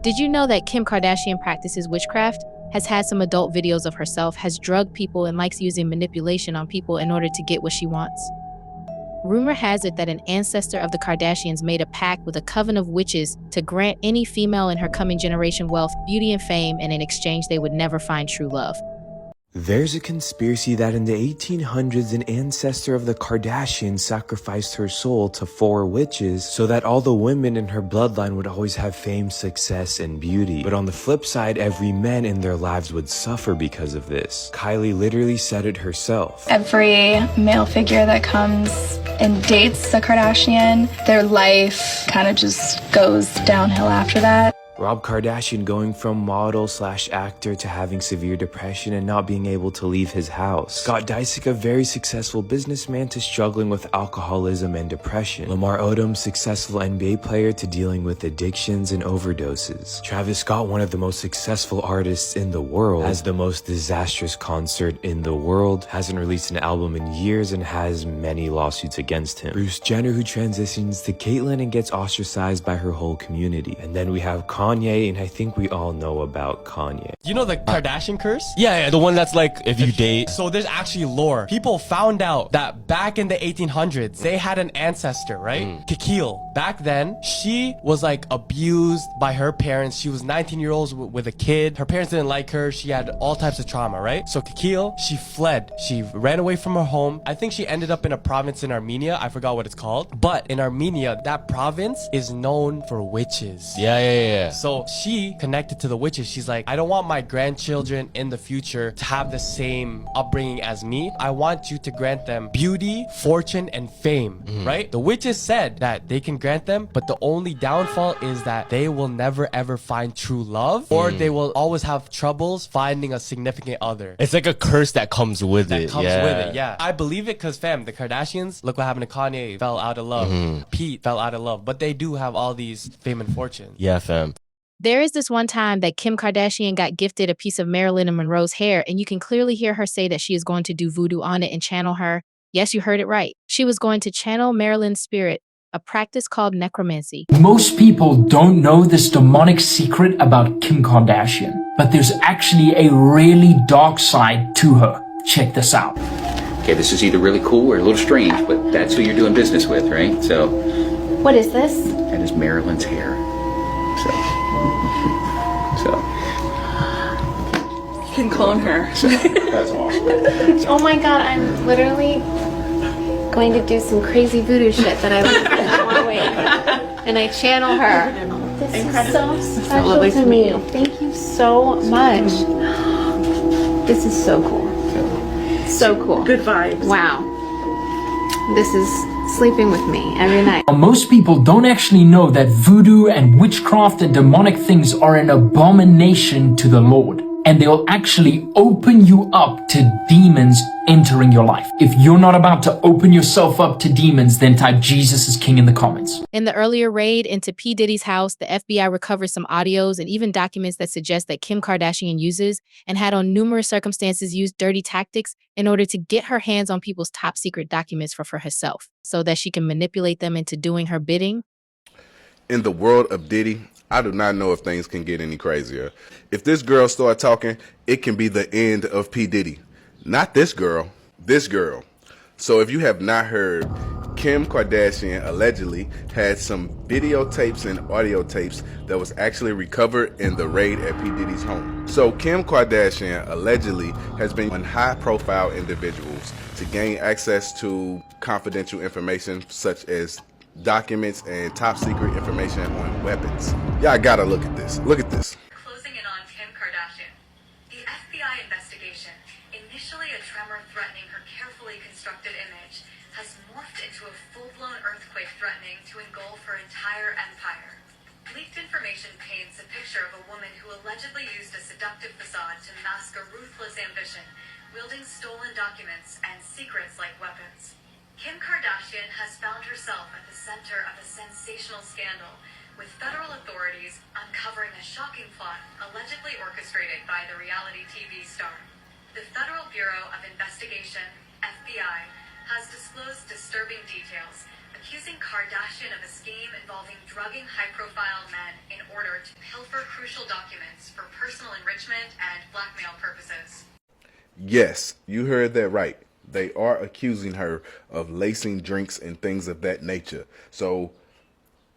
Did you know that Kim Kardashian practices witchcraft, has had some adult videos of herself, has drugged people, and likes using manipulation on people in order to get what she wants? Rumor has it that an ancestor of the Kardashians made a pact with a coven of witches to grant any female in her coming generation wealth, beauty, and fame, and in exchange they would never find true love. There's a conspiracy that in the 1800s, an ancestor of the Kardashians sacrificed her soul to 4 witches so that all the women in her bloodline would always have fame, success, and beauty. But on the flip side, every man in their lives would suffer because of this. Kylie literally said it herself. Every male figure that comes and dates a Kardashian, their life kind of just goes downhill after that. Rob Kardashian going from model/actor to having severe depression and not being able to leave his house. Scott Disick, a very successful businessman, to struggling with alcoholism and depression. Lamar Odom, successful NBA player, to dealing with addictions and overdoses. Travis Scott, one of the most successful artists in the world, has the most disastrous concert in the world, hasn't released an album in years, and has many lawsuits against him. Bruce Jenner, who transitions to Caitlyn and gets ostracized by her whole community. And then we have Kanye, and I think we all know about Kanye. You know the Kardashian curse? Yeah, the one that's like, if you date. So there's actually lore. People found out that back in the 1800s, they had an ancestor, right? Kikil. Back then, she was like abused by her parents. She was 19-year-old with a kid. Her parents didn't like her. She had all types of trauma, right? So Kikil, she fled. She ran away from her home. I think she ended up in a province in Armenia. I forgot what it's called. But in Armenia, that province is known for witches. Yeah. So she connected to the witches. She's like, I don't want my grandchildren in the future to have the same upbringing as me. I want you to grant them beauty, fortune, and fame, right? The witches said that they can grant them, but the only downfall is that they will never ever find true love, or they will always have troubles finding a significant other. It's like a curse that comes with it. Yeah. I believe it because, fam, the Kardashians, look what happened to Kanye, fell out of love. Pete fell out of love, but they do have all these fame and fortune. Yeah, fam. There is this one time that Kim Kardashian got gifted a piece of Marilyn Monroe's hair, and you can clearly hear her say that she is going to do voodoo on it and channel her. Yes, you heard it right. She was going to channel Marilyn's spirit, a practice called necromancy. Most people don't know this demonic secret about Kim Kardashian, but there's actually a really dark side to her. Check this out. Okay, this is either really cool or a little strange, but that's who you're doing business with, right? So, What is this? that is Marilyn's hair. So. You can clone her. That's awesome. Oh my god, I'm literally going to do some crazy voodoo shit that I want wait. And I channel her. This is so special to me. Thank you so much. This is so cool. So cool. Good vibes. Wow. This is sleeping with me every night. Most people don't actually know that voodoo and witchcraft and demonic things are an abomination to the Lord. And they'll actually open you up to demons entering your life. If you're not about to open yourself up to demons, then type Jesus is King in the comments. In the earlier raid into P. Diddy's house, the FBI recovered some audios and even documents that suggest that Kim Kardashian uses and had on numerous circumstances used dirty tactics in order to get her hands on people's top secret documents for herself so that she can manipulate them into doing her bidding. In the world of Diddy, I do not know if things can get any crazier. If this girl start talking, it can be the end of P. Diddy. Not this girl, this girl. So if you have not heard, Kim Kardashian allegedly had some videotapes and audio tapes that was actually recovered in the raid at P. Diddy's home. So Kim Kardashian allegedly has been on high-profile individuals to gain access to confidential information such as documents and top secret information on weapons. Y'all gotta look at this. Look at this. Closing in on Kim Kardashian. The FBI investigation, initially a tremor threatening her carefully constructed image, has morphed into a full-blown earthquake threatening to engulf her entire empire. Leaked information paints a picture of a woman who allegedly used a seductive facade to mask a ruthless ambition, wielding stolen documents and secrets like weapons. Kim Kardashian has found herself at the center of a sensational scandal, with federal authorities uncovering a shocking plot allegedly orchestrated by the reality TV star. The Federal Bureau of Investigation, FBI, has disclosed disturbing details, accusing Kardashian of a scheme involving drugging high-profile men in order to pilfer crucial crucial documents for personal enrichment and blackmail purposes. Yes, you heard that right. They are accusing her of lacing drinks and things of that nature. So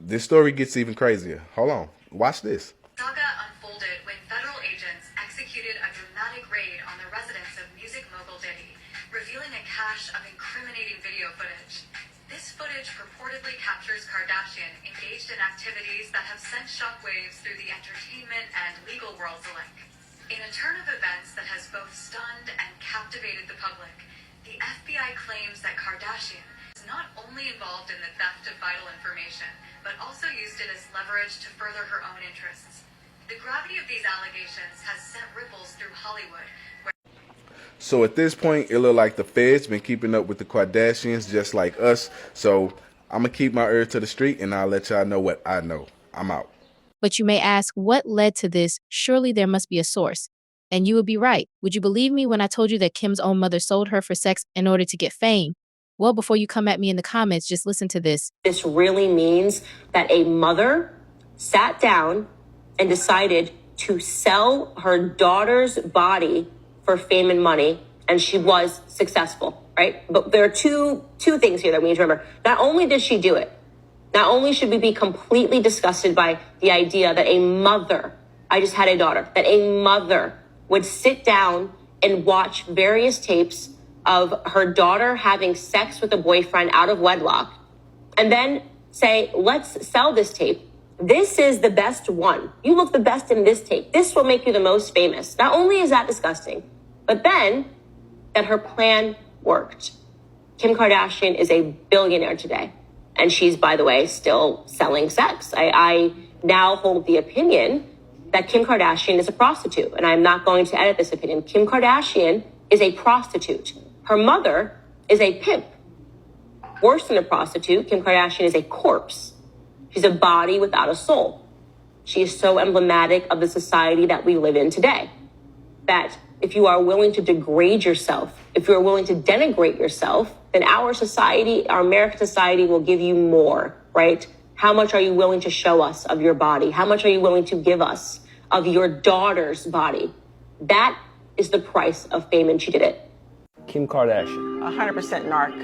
this story gets even crazier. Hold on. Watch this. Saga unfolded when federal agents executed a dramatic raid on the residence of music mogul Diddy, revealing a cache of incriminating video footage. This footage purportedly captures Kardashian engaged in activities that have sent shockwaves through the entertainment and legal worlds alike. In a turn of events that has both stunned and captivated the public, the FBI claims that Kardashian is not only involved in the theft of vital information, but also used it as leverage to further her own interests. The gravity of these allegations has sent ripples through Hollywood. So at this point, it look like the feds been keeping up with the Kardashians just like us. So I'm going to keep my ear to the street and I'll let y'all know what I know. I'm out. But you may ask, what led to this? Surely there must be a source. And you would be right. Would you believe me when I told you that Kim's own mother sold her for sex in order to get fame? Well, before you come at me in the comments, just listen to this. This really means that a mother sat down and decided to sell her daughter's body for fame and money, and she was successful, right? But there are two things here that we need to remember. Not only did she do it, not only should we be completely disgusted by the idea that a mother, I just had a daughter, that a mother would sit down and watch various tapes of her daughter having sex with a boyfriend out of wedlock, and then say, let's sell this tape. This is the best one. You look the best in this tape. This will make you the most famous. Not only is that disgusting, but then that her plan worked. Kim Kardashian is a billionaire today. And she's, by the way, still selling sex. I now hold the opinion that Kim Kardashian is a prostitute. And I'm not going to edit this opinion. Kim Kardashian is a prostitute. Her mother is a pimp. Worse than a prostitute, Kim Kardashian is a corpse. She's a body without a soul. She is so emblematic of the society that we live in today. That if you are willing to degrade yourself, if you're willing to denigrate yourself, then our society, our American society will give you more, right? How much are you willing to show us of your body? How much are you willing to give us of your daughter's body? That is the price of fame, and she did it. Kim Kardashian. 100% narc.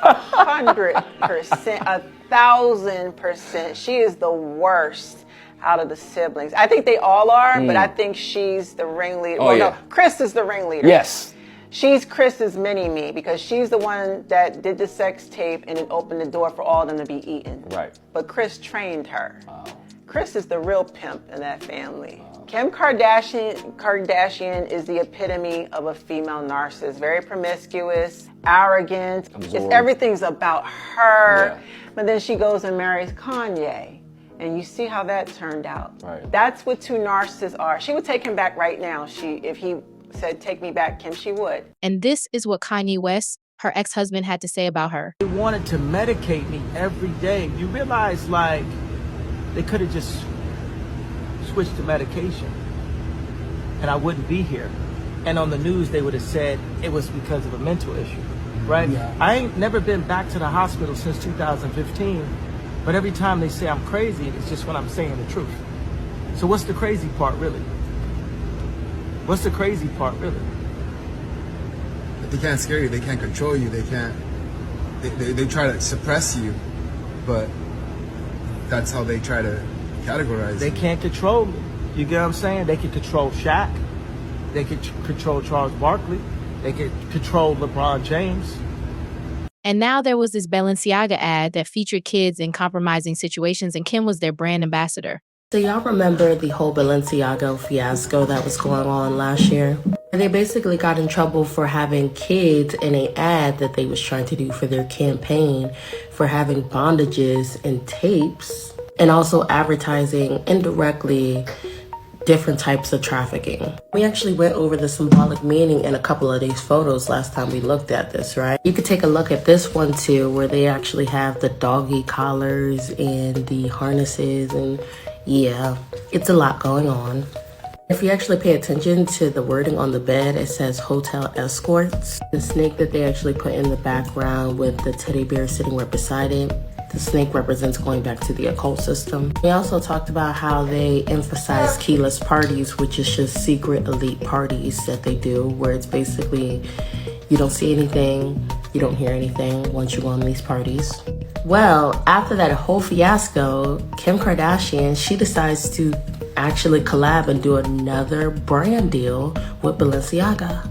100%, 1,000%. She is the worst out of the siblings. I think they all are, but I think she's the ringleader. Oh, yeah. No, Chris is the ringleader. Yes. She's Chris's mini-me because she's the one that did the sex tape and then opened the door for all of them to be eaten. Right. But Chris trained her. Chris is the real pimp in that family. Kim Kardashian is the epitome of a female narcissist. Very promiscuous, arrogant. Everything's about her. Yeah. But then she goes and marries Kanye. And you see how that turned out. Right. That's what two narcissists are. She would take him back right now. If he said, take me back, Kim, she would. And this is what Kanye West, her ex-husband, had to say about her. They wanted to medicate me every day. You realize, like, they could have just switched to medication and I wouldn't be here. And on the news, they would have said it was because of a mental issue, right? Yeah. I ain't never been back to the hospital since 2015, but every time they say I'm crazy, it's just when I'm saying the truth. So what's the crazy part, really? What's the crazy part, really? They can't scare you. They can't control you. They can't. They try to suppress you, but that's how they try to categorize. They can't control me. You get what I'm saying? They can control Shaq. They can control Charles Barkley. They can control LeBron James. And now there was this Balenciaga ad that featured kids in compromising situations, and Kim was their brand ambassador. So y'all remember the whole Balenciaga fiasco that was going on last year? And they basically got in trouble for having kids in an ad that they was trying to do for their campaign for having bondages and tapes, and also advertising indirectly different types of trafficking. We actually went over the symbolic meaning in a couple of these photos last time we looked at this, right? You could take a look at this one too, where they actually have the doggy collars and the harnesses, and yeah, it's a lot going on. If you actually pay attention to the wording on the bed, it says hotel escorts. The snake that they actually put in the background with the teddy bear sitting right beside it, The snake represents going back to the occult system. We also talked about how they emphasize keyless parties, which is just secret elite parties that they do, where it's basically you don't see anything, you don't hear anything once you go on these parties. Well, after that whole fiasco, Kim Kardashian, she decides to actually collab and do another brand deal with Balenciaga.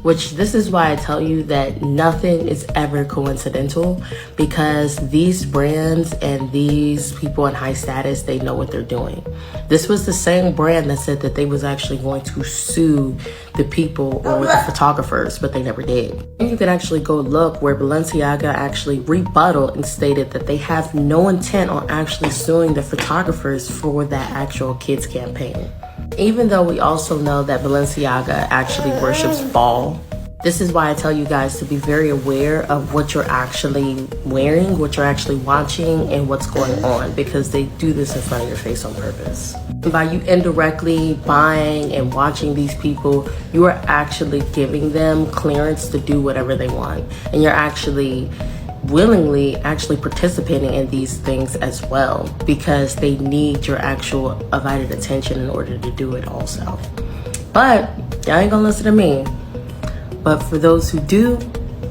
Which this is why I tell you that nothing is ever coincidental, because these brands and these people in high status, they know what they're doing. This was the same brand that said that they was actually going to sue the people or the photographers, but they never did. And you can actually go look where Balenciaga actually rebutted and stated that they have no intent on actually suing the photographers for that actual kids campaign. Even though we also know that Balenciaga actually worships fall, this is why I tell you guys to be very aware of what you're actually wearing, what you're actually watching, and what's going on, because they do this in front of your face on purpose. By you indirectly buying and watching these people, you are actually giving them clearance to do whatever they want. And you're actually willingly actually participating in these things as well, because they need your actual undivided attention in order to do it also. But y'all ain't gonna listen to me. But for those who do,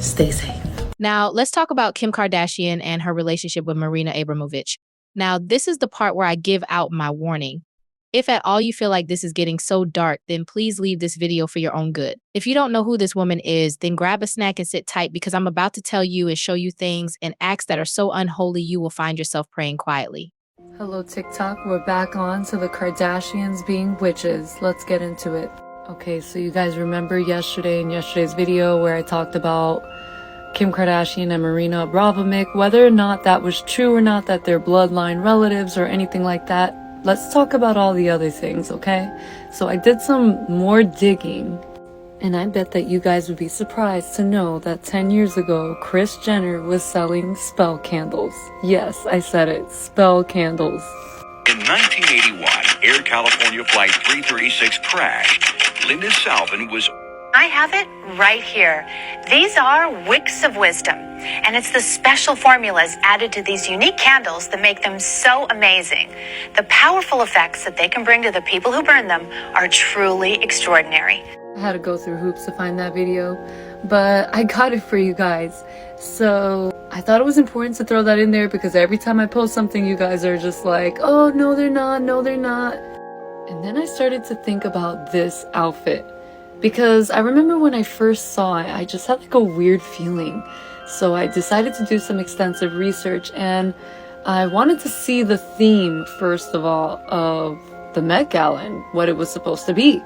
stay safe. Now, let's talk about Kim Kardashian and her relationship with Marina Abramovich. Now, this is the part where I give out my warning. If at all you feel like this is getting so dark, then please leave this video for your own good. If you don't know who this woman is, then grab a snack and sit tight, because I'm about to tell you and show you things and acts that are so unholy you will find yourself praying quietly. Hello TikTok, we're back on to the Kardashians being witches. Let's get into it. Okay, so you guys remember yesterday's video where I talked about Kim Kardashian and Marina Abramovich, whether or not that was true or not, that they're bloodline relatives or anything like that. Let's talk about all the other things, okay? So I did some more digging, and I bet that you guys would be surprised to know that 10 years ago, Kris Jenner was selling spell candles. Yes, I said it, spell candles. In 1981, Air California Flight 336 crashed. Linda Salvin was... I have it right here. These are wicks of wisdom, and it's the special formulas added to these unique candles that make them so amazing. The powerful effects that they can bring to the people who burn them are truly extraordinary. I had to go through hoops to find that video, but I got it for you guys. So I thought it was important to throw that in there, because every time I post something, you guys are just like, oh, no, they're not, no, they're not. And then I started to think about this outfit, because I remember when I first saw it, I just had like a weird feeling. So I decided to do some extensive research, and I wanted to see the theme, first of all, of the Met Gala and what it was supposed to be.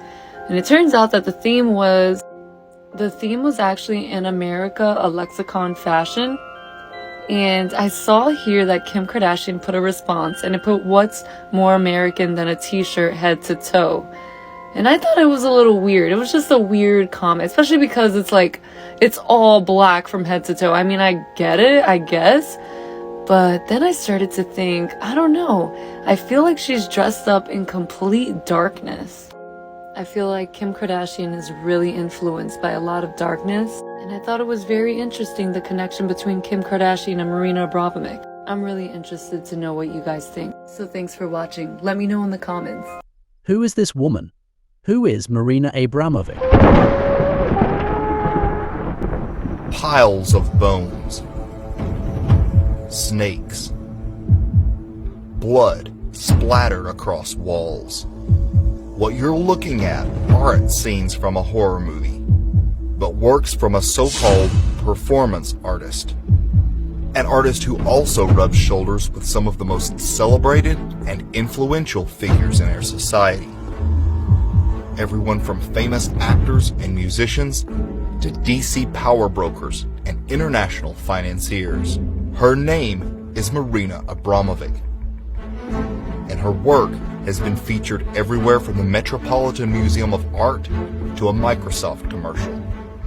And it turns out that the theme was actually in America, a lexicon fashion. And I saw here that Kim Kardashian put a response, and it put, what's more American than a t-shirt head to toe? And I thought it was a little weird. It was just a weird comment, especially because it's like, it's all black from head to toe. I mean, I get it, I guess. But then I started to think, I don't know. I feel like she's dressed up in complete darkness. I feel like Kim Kardashian is really influenced by a lot of darkness. And I thought it was very interesting, the connection between Kim Kardashian and Marina Abramovich. I'm really interested to know what you guys think. So thanks for watching. Let me know in the comments. Who is this woman? Who is Marina Abramovich? Piles of bones. Snakes. Blood splattered across walls. What you're looking at aren't scenes from a horror movie, but works from a so-called performance artist. An artist who also rubs shoulders with some of the most celebrated and influential figures in our society. Everyone from famous actors and musicians to DC power brokers and international financiers. Her name is Marina Abramovich, and her work has been featured everywhere from the Metropolitan Museum of Art to a Microsoft commercial.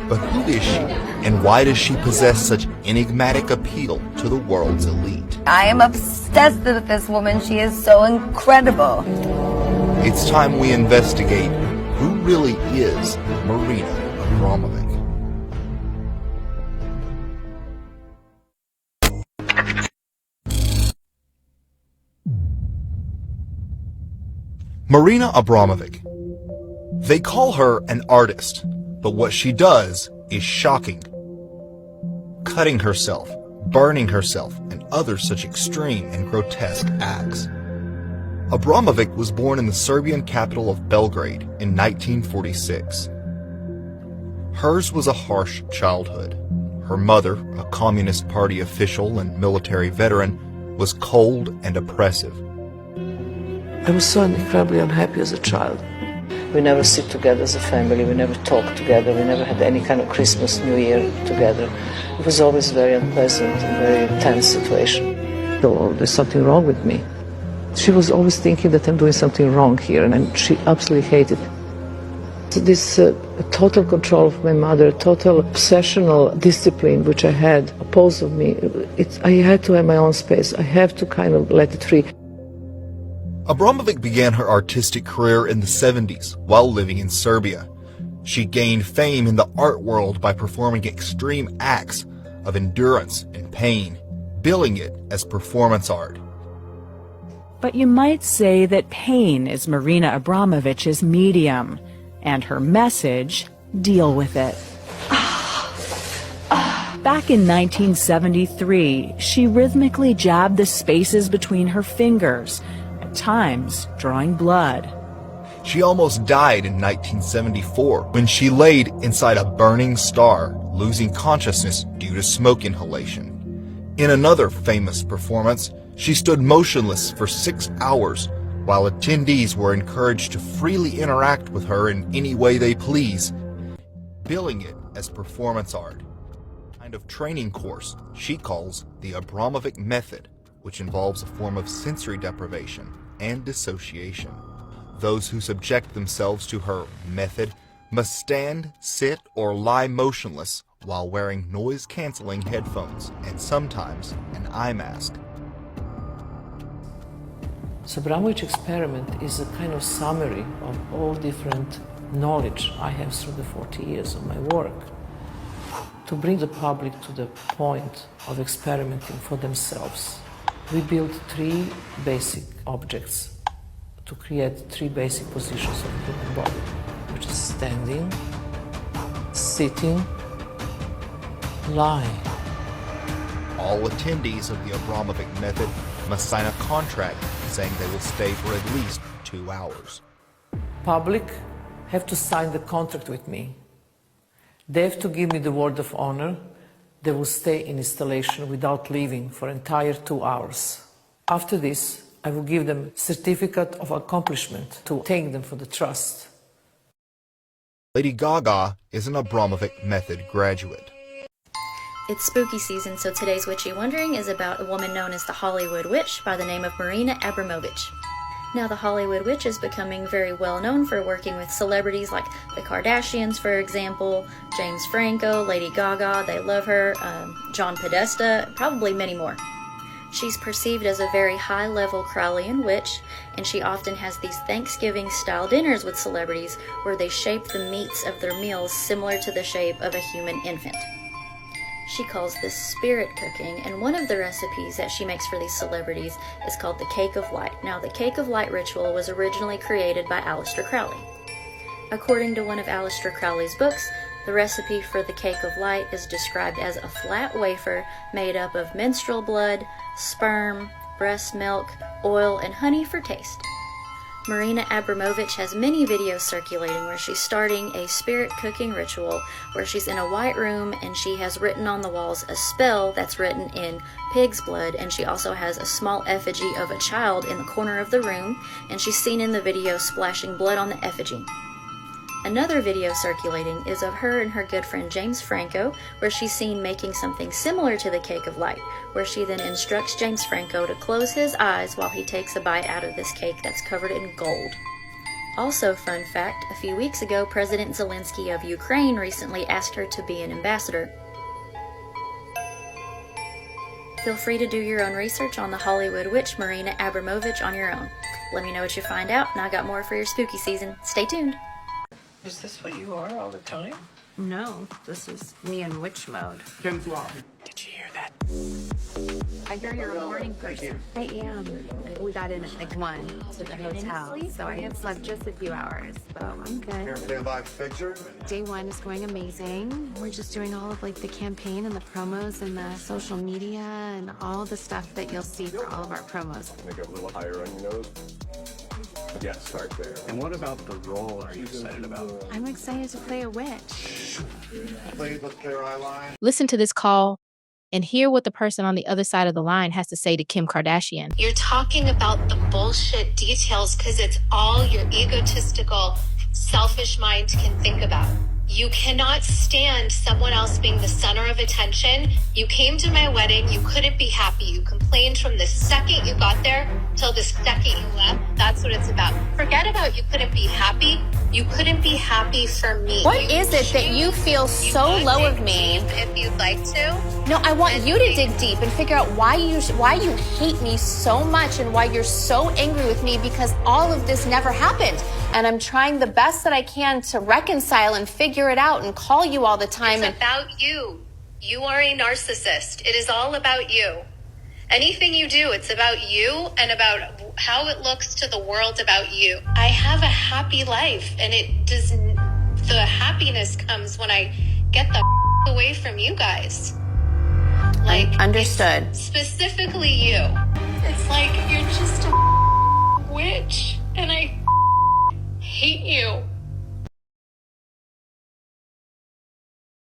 But who is she, and why does she possess such enigmatic appeal to the world's elite? I am obsessed with this woman. She is so incredible. It's time we investigate who really is Marina Abramovich. Marina Abramovic. They call her an artist, but what she does is shocking. Cutting herself, burning herself, and other such extreme and grotesque acts. Abramovic was born in the Serbian capital of Belgrade in 1946. Hers was a harsh childhood. Her mother, a Communist Party official and military veteran, was cold and oppressive. I was so incredibly unhappy as a child. We never sit together as a family, we never talk together, we never had any kind of Christmas, New Year together. It was always very unpleasant and very tense situation. So there's something wrong with me. She was always thinking that I'm doing something wrong here, and she absolutely hated it. This total control of my mother, total obsessional discipline which I had opposed of me, I had to have my own space. I have to kind of let it free. Abramovic began her artistic career in the 70s while living in Serbia. She gained fame in the art world by performing extreme acts of endurance and pain, billing it as performance art. But you might say that pain is Marina Abramovic's medium, and her message, deal with it. Back in 1973, she rhythmically jabbed the spaces between her fingers, at times drawing blood. She almost died in 1974 when she laid inside a burning star, losing consciousness due to smoke inhalation. In another famous performance, she stood motionless for 6 hours while attendees were encouraged to freely interact with her in any way they please, billing it as performance art. A kind of training course she calls the Abramovic method, which involves a form of sensory deprivation and dissociation. Those who subject themselves to her method must stand, sit, or lie motionless while wearing noise-canceling headphones and sometimes an eye mask. So Abramovich experiment is a kind of summary of all different knowledge I have through the 40 years of my work, to bring the public to the point of experimenting for themselves. We built 3 basic objects to create 3 basic positions of the human body, which is standing, sitting, lying. All attendees of the Abramovic method must sign a contract saying they will stay for at least 2 hours. Public have to sign the contract with me. They have to give me the word of honor. They will stay in installation without leaving for entire 2 hours. After this, I will give them certificate of accomplishment to thank them for the trust. Lady Gaga is an Abramovic method graduate. It's spooky season, so today's Witchy Wondering is about a woman known as the Hollywood Witch by the name of Marina Abramovic. Now, the Hollywood Witch is becoming very well known for working with celebrities like the Kardashians, for example, James Franco, Lady Gaga, they love her, John Podesta, probably many more. She's perceived as a very high-level Crowleyan witch, and she often has these Thanksgiving-style dinners with celebrities where they shape the meats of their meals similar to the shape of a human infant. She calls this spirit cooking, and one of the recipes that she makes for these celebrities is called the Cake of Light. Now, the Cake of Light ritual was originally created by Aleister Crowley. According to one of Aleister Crowley's books, the recipe for the Cake of Light is described as a flat wafer made up of menstrual blood, sperm, breast milk, oil, and honey for taste. Marina Abramovic has many videos circulating where she's starting a spirit cooking ritual where she's in a white room and she has written on the walls a spell that's written in pig's blood, and she also has a small effigy of a child in the corner of the room, and she's seen in the video splashing blood on the effigy. Another video circulating is of her and her good friend James Franco, where she's seen making something similar to the Cake of Light, where she then instructs James Franco to close his eyes while he takes a bite out of this cake that's covered in gold. Also, fun fact, a few weeks ago, President Zelensky of Ukraine recently asked her to be an ambassador. Feel free to do your own research on the Hollywood Witch Marina Abramovic on your own. Let me know what you find out, and I got more for your spooky season. Stay tuned. Is this what you are all the time? No, this is me in witch mode. Did you hear that? I hear you're a morning person. I am. We got in at like 1 to the hotel, so I had slept just a few hours, but I'm good. Everyday life fixture? Day 1 is going amazing. We're just doing all of like the campaign and the promos and the social media and all the stuff that you'll see for all of our promos. Make it a little higher on your nose. Yeah, start there. And what about the role are you excited about? I'm excited to play a witch. Please with clear eye line. Listen to this call and hear what the person on the other side of the line has to say to Kim Kardashian. You're talking about the bullshit details because it's all your egotistical, selfish mind can think about. You cannot stand someone else being the center of attention. You came to my wedding, you couldn't be happy. You complained from the second you got there till the second you left. That's what it's about. Forget about you couldn't be happy. You couldn't be happy for me. What is it that you feel so low of me? If you'd like to. No, I want you to dig deep and figure out why you hate me so much and why you're so angry with me, because all of this never happened. And I'm trying the best that I can to reconcile and figure it out and call you all the time. It's about you. You are a narcissist. It is all about you. Anything you do, it's about you and about how it looks to the world about you. I have a happy life, and the happiness comes when I get the away from you guys. Like, understood. Specifically you. It's like